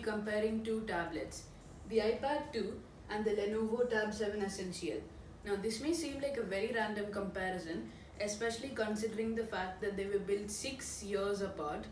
comparing two tablets, the iPad 2 and the Lenovo Tab 7 Essential. Now, this may seem like a very random comparison, especially considering the fact that they were built 6 years apart.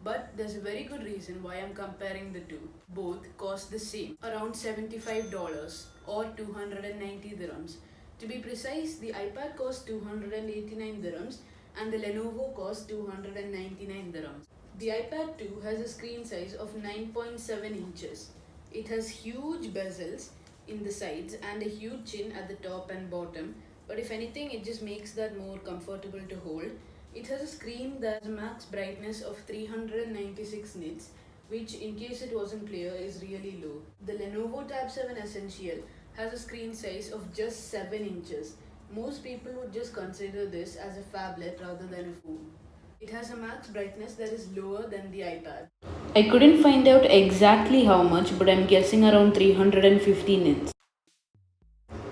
But there's a very good reason why I'm comparing the two. Both cost the same, around $75 or 290 dirhams. To be precise, the iPad costs 289 dirhams and the Lenovo costs 299 dirhams. The iPad 2 has a screen size of 9.7 inches. It has huge bezels in the sides and a huge chin at the top and bottom, but if anything, it just makes that more comfortable to hold. It has a screen that has a max brightness of 396 nits, which, in case it wasn't clear, is really low. The Lenovo Tab 7 Essential has a screen size of just 7 inches. Most people would just consider this as a phablet rather than a phone. It has a max brightness that is lower than the iPad. I couldn't find out exactly how much, but I'm guessing around 350 nits.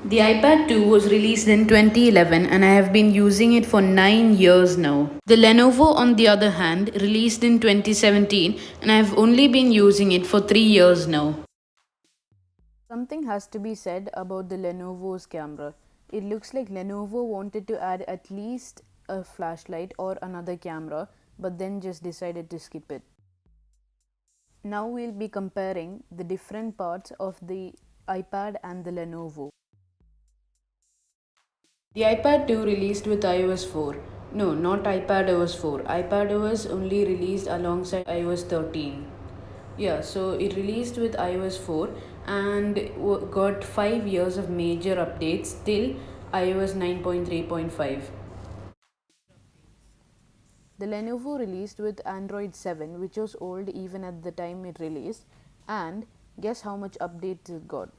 The iPad 2 was released in 2011 and I have been using it for 9 years now. The Lenovo, on the other hand, released in 2017 and I have only been using it for 3 years now. Something has to be said about the Lenovo's camera. It looks like Lenovo wanted to add at least a flashlight or another camera, but then just decided to skip it. Now we'll be comparing the different parts of the iPad and the Lenovo. The iPad 2 released with iOS 4. No, not iPadOS 4. iPadOS only released alongside iOS 13. Yeah, so it released with iOS 4 and got 5 years of major updates till iOS 9.3.5. The Lenovo released with Android 7, which was old even at the time it released, and guess how much updates it got?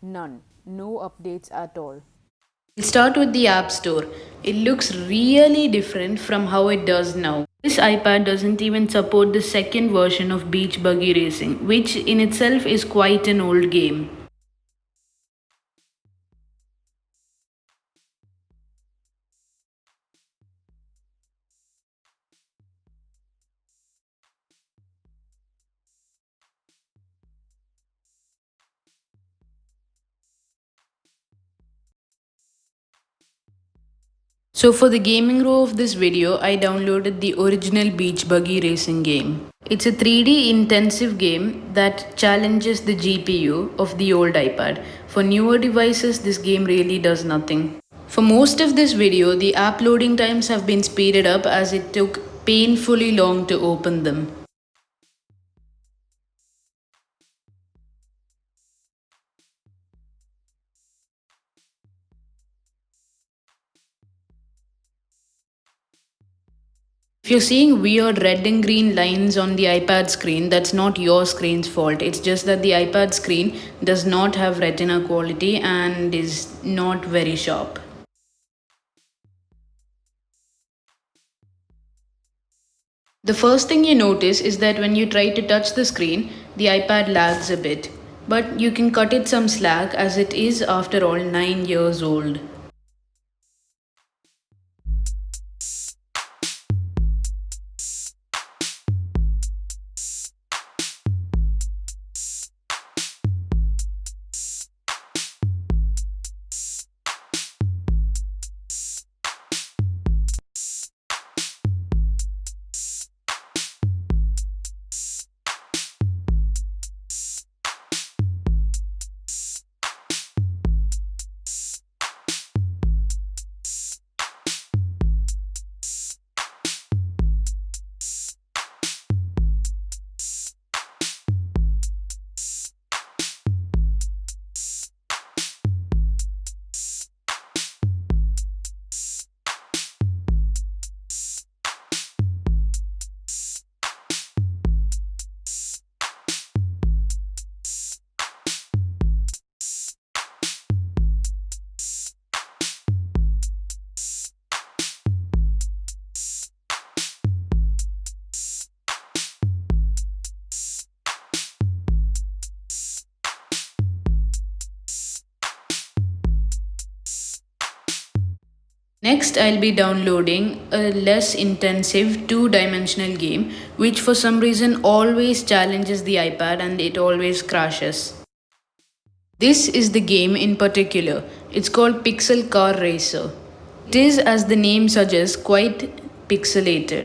None. No updates at all. We'll start with the App Store. It looks really different from how it does now. This iPad doesn't even support the second version of Beach Buggy Racing, which in itself is quite an old game. So for the gaming row of this video, I downloaded the original Beach Buggy Racing game. It's a 3D intensive game that challenges the GPU of the old iPad. For newer devices, this game really does nothing. For most of this video, the app loading times have been speeded up as it took painfully long to open them. If you're seeing weird red and green lines on the iPad screen, that's not your screen's fault. It's just that the iPad screen does not have retina quality and is not very sharp. The first thing you notice is that when you try to touch the screen, the iPad lags a bit. But you can cut it some slack as it is, after all, 9 years old. Next, I'll be downloading a less intensive two-dimensional game which for some reason always challenges the iPad and it always crashes. This is the game in particular. It's called Pixel Car Racer. It is, as the name suggests, quite pixelated.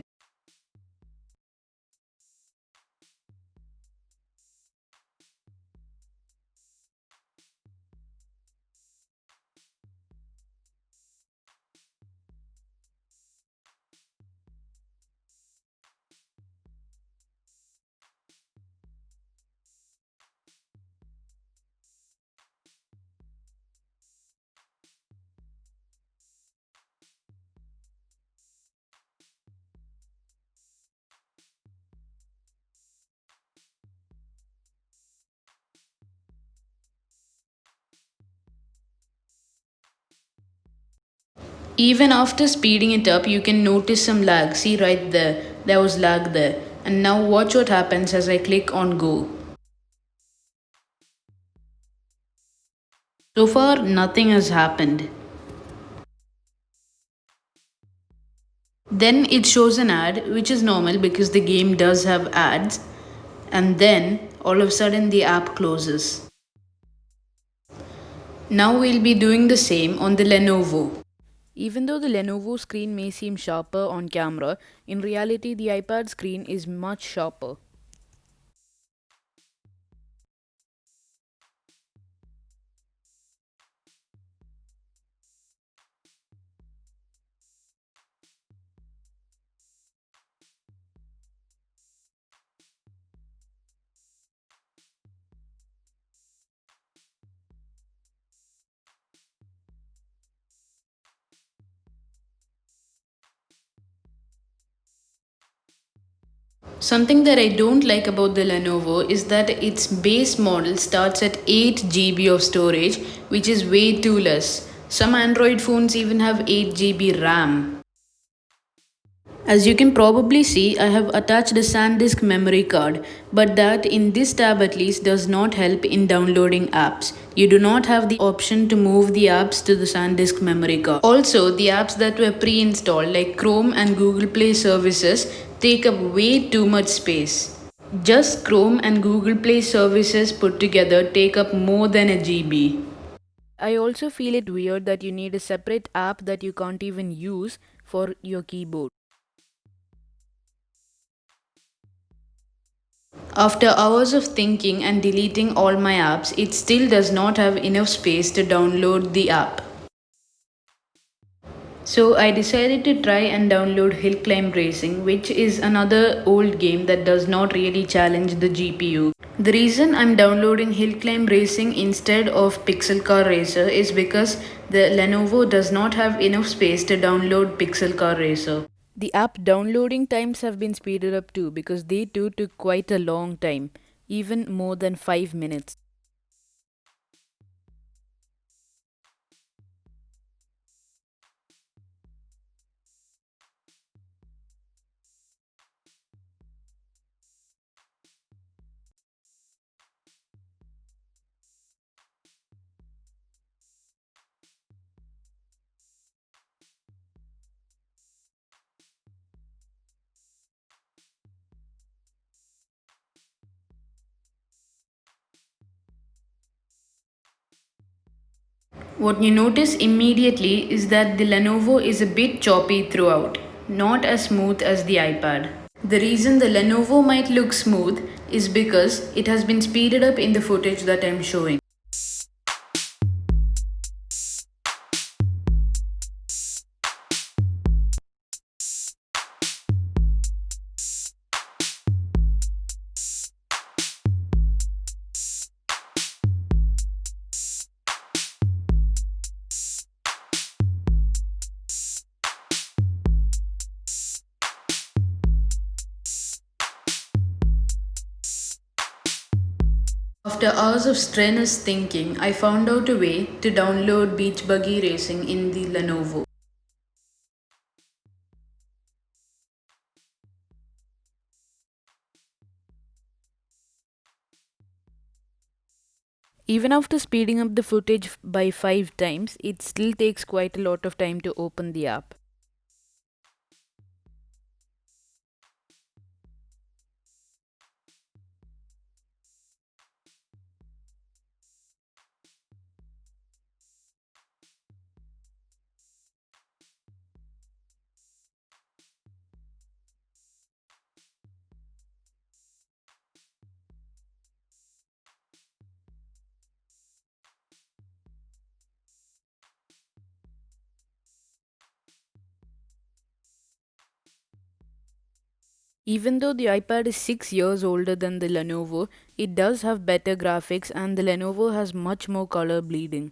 Even after speeding it up, you can notice some lag. See right there, there was lag there. And now watch what happens as I click on go. So far, nothing has happened. Then it shows an ad, which is normal because the game does have ads. And then all of a sudden the app closes. Now we'll be doing the same on the Lenovo. Even though the Lenovo screen may seem sharper on camera, in reality the iPad screen is much sharper. Something that I don't like about the Lenovo is that its base model starts at 8 GB of storage, which is way too less. Some Android phones even have 8 GB RAM. As you can probably see, I have attached a SanDisk memory card, but that in this tab at least does not help in downloading apps. You do not have the option to move the apps to the SanDisk memory card. Also, the apps that were pre-installed like Chrome and Google Play services take up way too much space. Just Chrome and Google Play services put together take up more than a GB. I also feel it weird that you need a separate app that you can't even use for your keyboard. After hours of thinking and deleting all my apps, it still does not have enough space to download the app. So I decided to try and download Hill Climb Racing, which is another old game that does not really challenge the GPU. The reason I'm downloading Hill Climb Racing instead of Pixel Car Racer is because the Lenovo does not have enough space to download Pixel Car Racer. The app downloading times have been speeded up too because they too took quite a long time, even more than 5 minutes. What you notice immediately is that the Lenovo is a bit choppy throughout, not as smooth as the iPad. The reason the Lenovo might look smooth is because it has been speeded up in the footage that I'm showing. After hours of strenuous thinking, I found out a way to download Beach Buggy Racing in the Lenovo. Even after speeding up the footage by 5 times, it still takes quite a lot of time to open the app. Even though the iPad is 6 years older than the Lenovo, it does have better graphics and the Lenovo has much more color bleeding.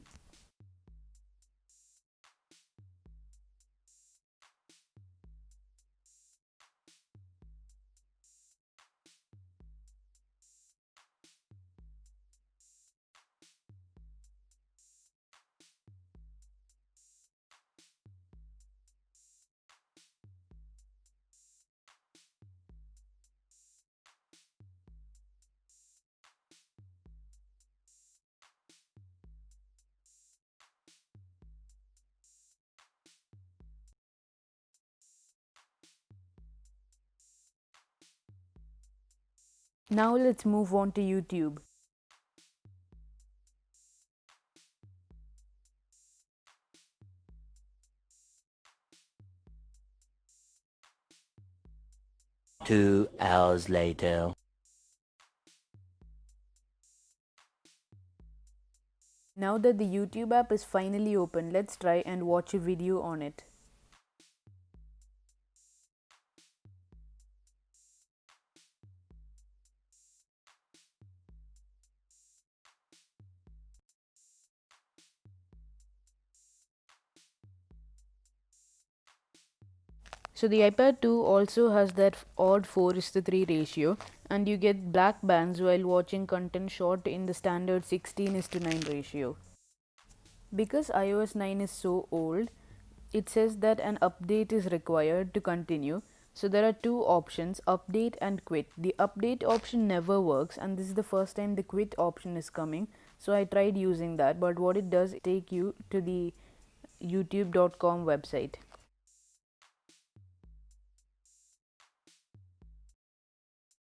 Now let's move on to YouTube. Two hours later. Now that the YouTube app is finally open, let's try and watch a video on it. So the iPad 2 also has that odd 4:3 ratio, and you get black bands while watching content shot in the standard 16:9 ratio. Because iOS 9 is so old, it says that an update is required to continue. So there are two options, update and quit. The update option never works, and this is the first time the quit option is coming. So I tried using that, but what it does is take you to the youtube.com website.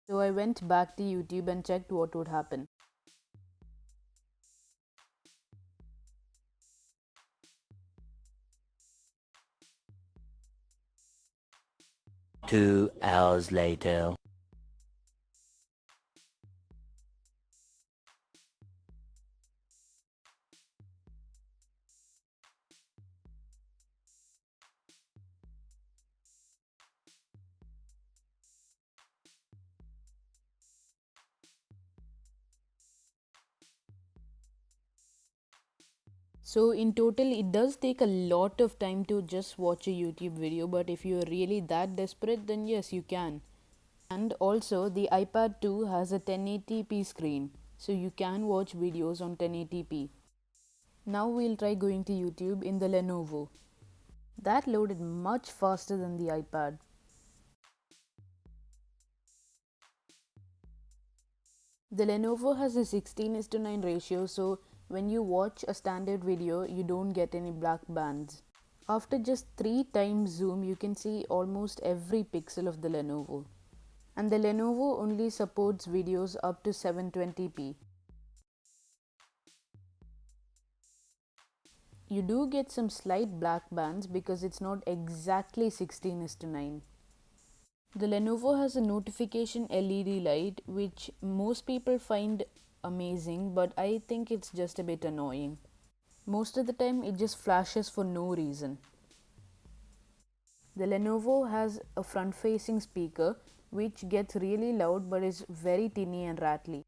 So I went back to YouTube and checked what would happen. Two hours later. So in total, it does take a lot of time to just watch a YouTube video, but if you're really that desperate, then yes, you can. And also, the iPad 2 has a 1080p screen, so you can watch videos on 1080p. Now we'll try going to YouTube in the Lenovo. That loaded much faster than the iPad. The Lenovo has a 16:9 ratio, so when you watch a standard video, you don't get any black bands. After just 3 times zoom, you can see almost every pixel of the Lenovo. And the Lenovo only supports videos up to 720p. You do get some slight black bands because it's not exactly 16:9. The Lenovo has a notification LED light which most people find amazing, but I think it's just a bit annoying. Most of the time it just flashes for no reason. The Lenovo has a front facing speaker which gets really loud but is very tinny and rattly.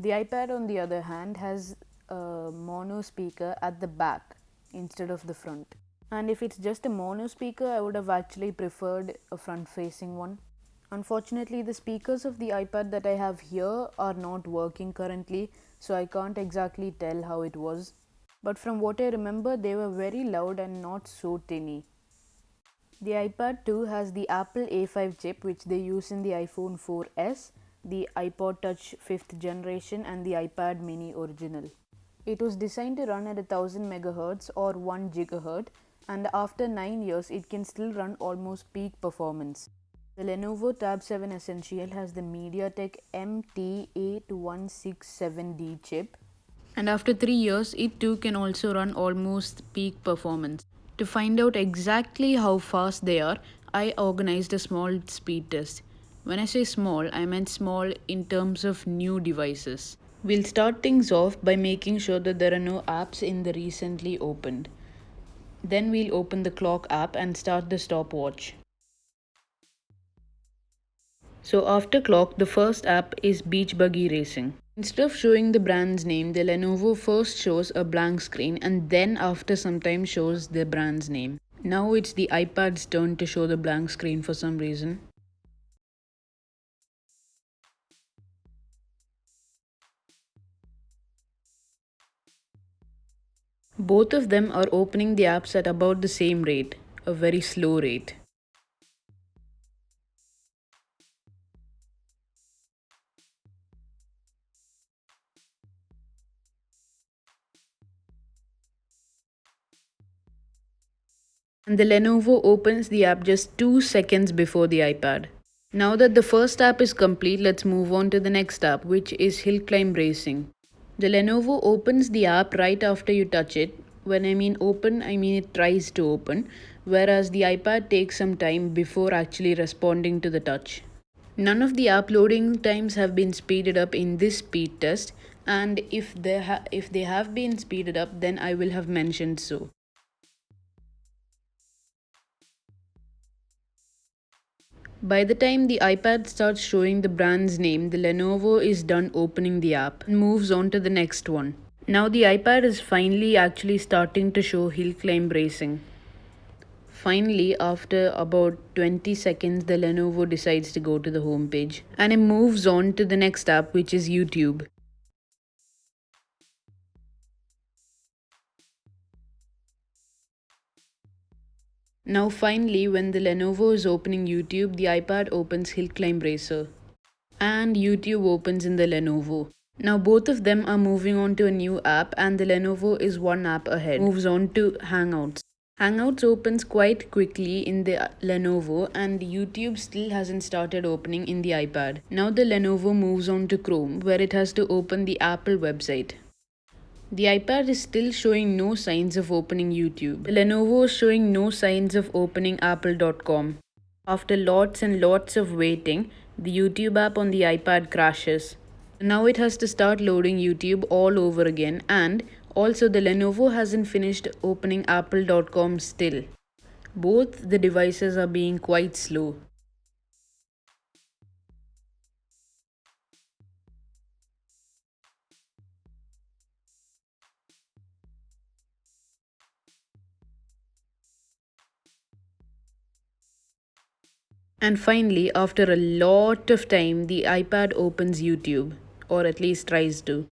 The iPad, on the other hand, has a mono speaker at the back instead of the front. And if it's just a mono speaker, I would have actually preferred a front facing one. Unfortunately, the speakers of the iPad that I have here are not working currently, so I can't exactly tell how it was. But from what I remember, they were very loud and not so tinny. The iPad 2 has the Apple A5 chip, which they use in the iPhone 4S, the iPod Touch 5th generation, and the iPad mini original. It was designed to run at 1000 MHz or 1 GHz, and after 9 years it can still run almost peak performance. The Lenovo Tab 7 Essential has the MediaTek MT8167D chip, and after 3 years it too can also run almost peak performance. To find out exactly how fast they are, I organized a small speed test. When I say small, I meant small in terms of new devices. We'll start things off by making sure that there are no apps in the recently opened. Then we'll open the clock app and start the stopwatch. So after clock, the first app is Beach Buggy Racing. Instead of showing the brand's name, the Lenovo first shows a blank screen and then after some time shows the brand's name. Now it's the iPad's turn to show the blank screen for some reason. Both of them are opening the apps at about the same rate, a very slow rate. And the Lenovo opens the app just 2 seconds before the iPad. Now that the first app is complete, let's move on to the next app, which is Hill Climb Racing. The Lenovo opens the app right after you touch it. When I mean open, I mean it tries to open, whereas the iPad takes some time before actually responding to the touch. None of the app loading times have been speeded up in this speed test, and if they have been speeded up, then I will have mentioned so. By the time the iPad starts showing the brand's name, the Lenovo is done opening the app and moves on to the next one. Now the iPad is finally actually starting to show Hill Climb Racing. Finally, after about 20 seconds, the Lenovo decides to go to the home page and it moves on to the next app, which is YouTube. Now finally, when the Lenovo is opening YouTube, the iPad opens Hill Climb Racer and YouTube opens in the Lenovo. Now both of them are moving on to a new app and the Lenovo is one app ahead. Moves on to Hangouts. Hangouts opens quite quickly in the Lenovo and YouTube still hasn't started opening in the iPad. Now the Lenovo moves on to Chrome where it has to open the Apple website. The iPad is still showing no signs of opening YouTube. The Lenovo is showing no signs of opening apple.com. After lots and lots of waiting, the YouTube app on the iPad crashes. Now it has to start loading YouTube all over again, and also the Lenovo hasn't finished opening apple.com still. Both the devices are being quite slow. And finally, after a lot of time, the iPad opens YouTube, or at least tries to.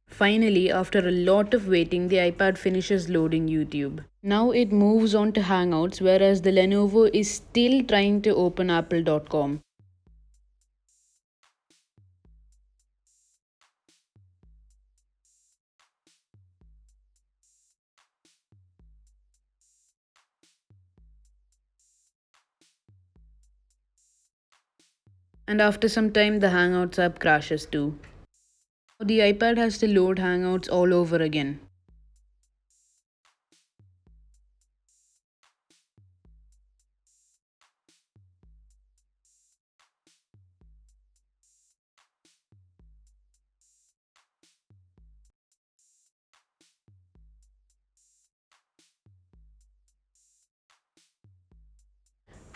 Finally, after a lot of waiting, the iPad finishes loading YouTube. Now it moves on to Hangouts, whereas the Lenovo is still trying to open apple.com. And after some time, the Hangouts app crashes too. The iPad has to load Hangouts all over again.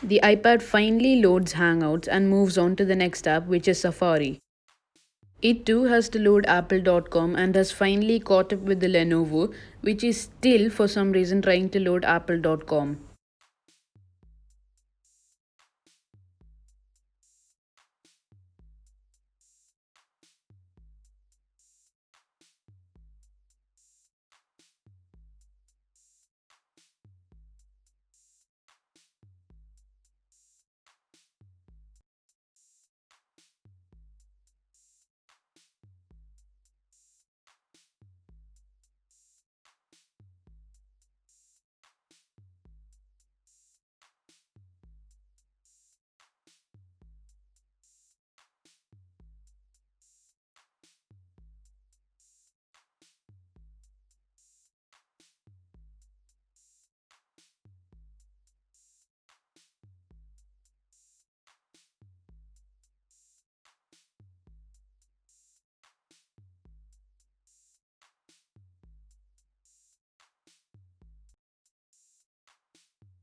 The iPad finally loads Hangouts and moves on to the next app, which is Safari. It too has to load Apple.com and has finally caught up with the Lenovo, which is still for some reason trying to load Apple.com.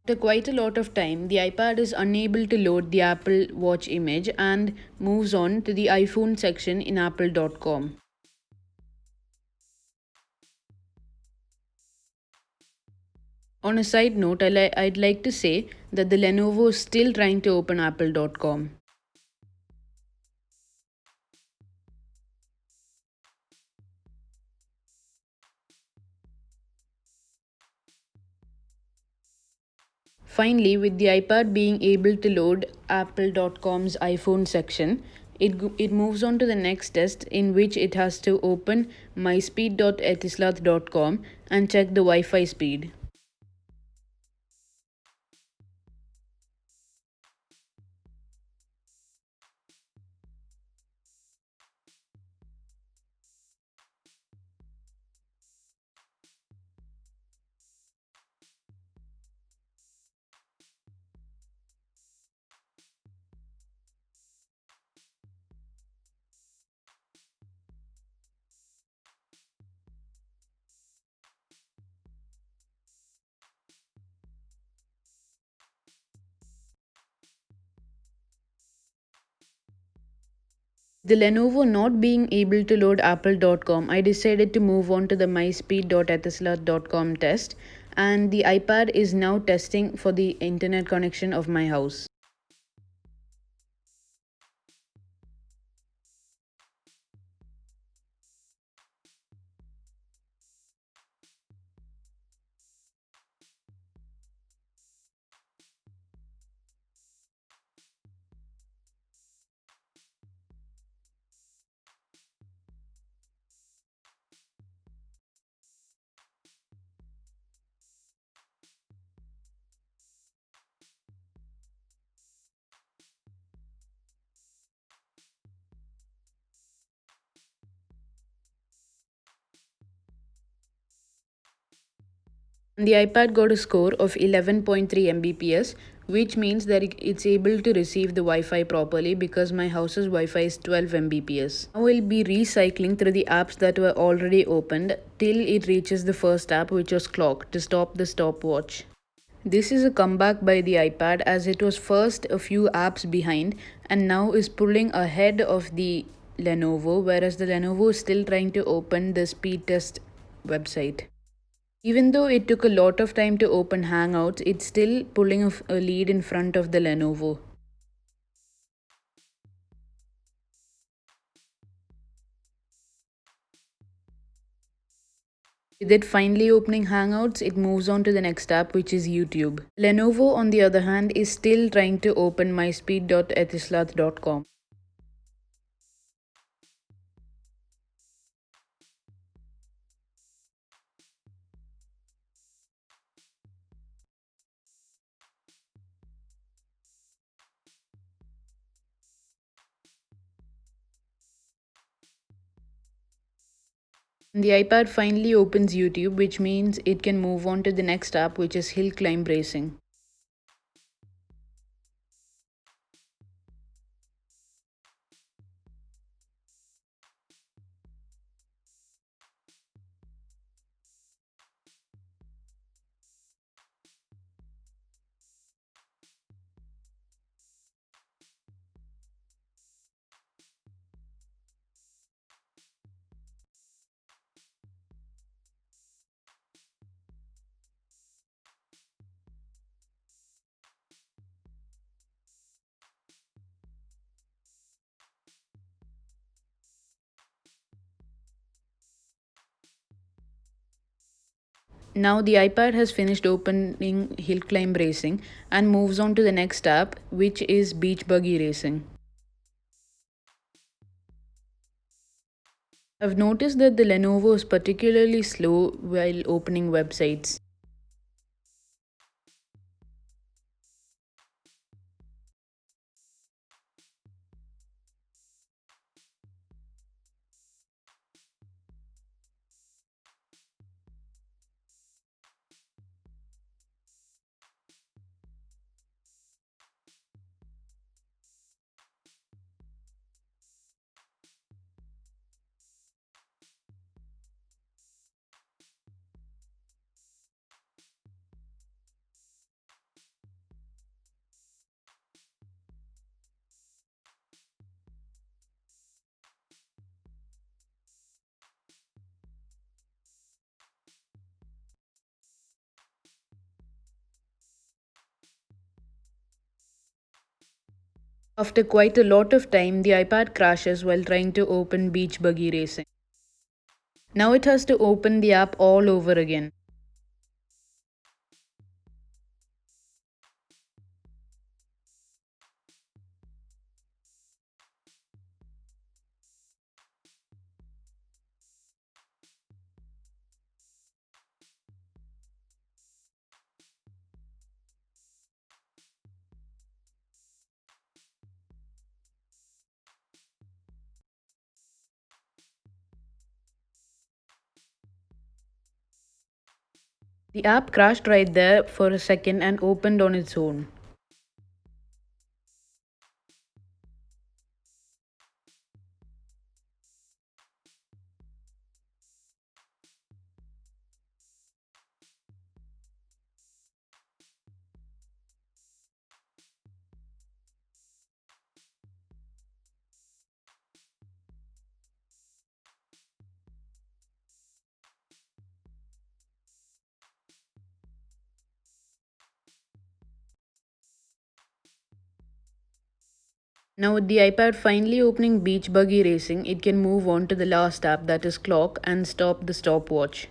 After quite a lot of time, the iPad is unable to load the Apple Watch image and moves on to the iPhone section in Apple.com. On a side note, I'd like to say that the Lenovo is still trying to open Apple.com. Finally, with the iPad being able to load Apple.com's iPhone section, it moves on to the next test in which it has to open myspeed.etisalat.com and check the Wi Fi speed. The Lenovo not being able to load Apple.com, I decided to move on to the myspeed.etisalat.com test, and the iPad is now testing for the internet connection of my house. The iPad got a score of 11.3 Mbps, which means that it's able to receive the Wi Fi properly because my house's Wi Fi is 12 Mbps. Now we'll be recycling through the apps that were already opened till it reaches the first app, which was Clock, to stop the stopwatch. This is a comeback by the iPad as it was first a few apps behind and now is pulling ahead of the Lenovo, whereas the Lenovo is still trying to open the speed test website. Even though it took a lot of time to open Hangouts, it's still pulling a lead in front of the Lenovo. With it finally opening Hangouts, it moves on to the next app, which is YouTube. Lenovo, on the other hand, is still trying to open myspeed.etisalat.com. The iPad finally opens YouTube, which means it can move on to the next app, which is hill climb racing. Now the iPad has finished opening hill climb racing and moves on to the next app, which is beach buggy racing. I've noticed that the Lenovo is particularly slow while opening websites. After quite a lot of time, the iPad crashes while trying to open beach buggy racing. Now it has to open the app all over again. The app crashed right there for a second and opened on its own. Now, with the iPad finally opening beach buggy racing, it can move on to the last app, that is clock, and stop the stopwatch.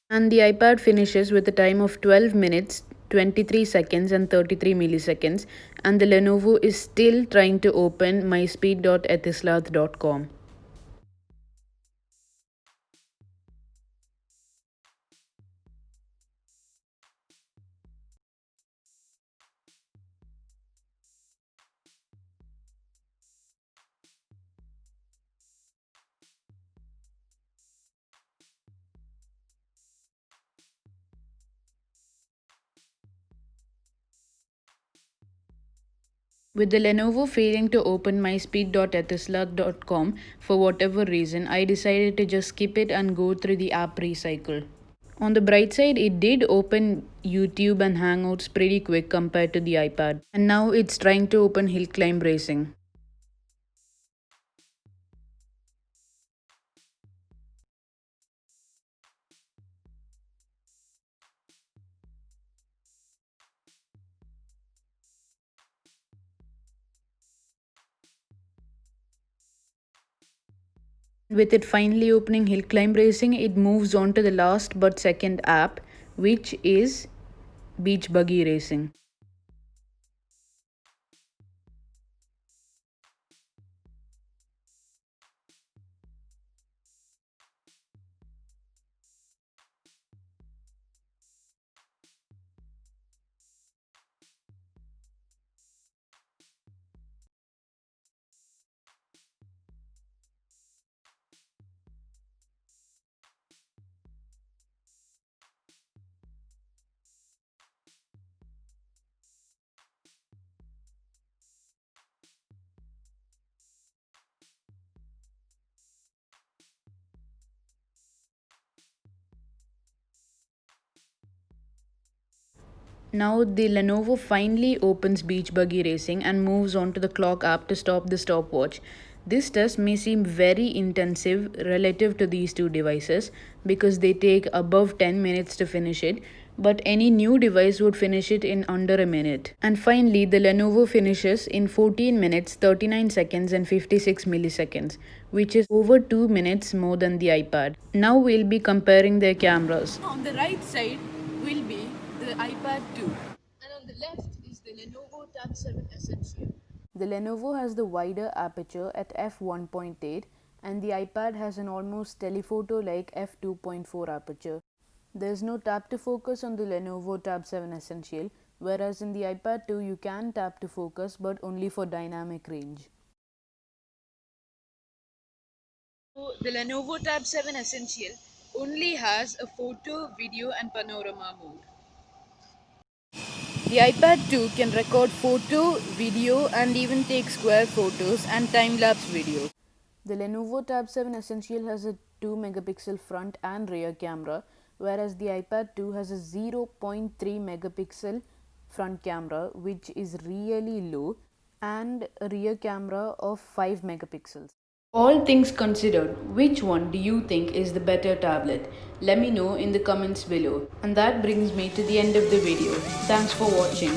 And the iPad finishes with a time of 12 minutes, 23 seconds, and 33 milliseconds. And the Lenovo is still trying to open myspeed.etislath.com. With the Lenovo failing to open myspeed.etislath.com for whatever reason, I decided to just skip it and go through the app recycle. On the bright side, it did open YouTube and Hangouts pretty quick compared to the iPad. And now it's trying to open hill climb racing. With it finally opening hill climb racing, it moves on to the last but second app, which is beach buggy racing. Now the Lenovo finally opens Beach Buggy Racing and moves on to the clock app to stop the stopwatch. This test may seem very intensive relative to these two devices because they take above 10 minutes to finish it, but any new device would finish it in under a minute. And finally, the Lenovo finishes in 14 minutes, 39 seconds, and 56 milliseconds, which is over 2 minutes more than the iPad. Now we'll be comparing their cameras. On the right side will be the iPad 2, and on the left is the Lenovo Tab 7 Essential. The Lenovo has the wider aperture at f1.8 and the iPad has an almost telephoto-like f2.4 aperture. There is no tap to focus on the Lenovo Tab 7 Essential, whereas in the iPad 2 you can tap to focus but only for dynamic range. So the Lenovo Tab 7 Essential only has a photo, video and panorama mode. The iPad 2 can record photo, video and even take square photos and time-lapse video. The Lenovo Tab 7 Essential has a 2 megapixel front and rear camera, whereas the iPad 2 has a 0.3 megapixel front camera, which is really low, and a rear camera of 5 megapixels. All things considered, which one do you think is the better tablet? Let me know in the comments below. And that brings me to the end of the video. Thanks for watching.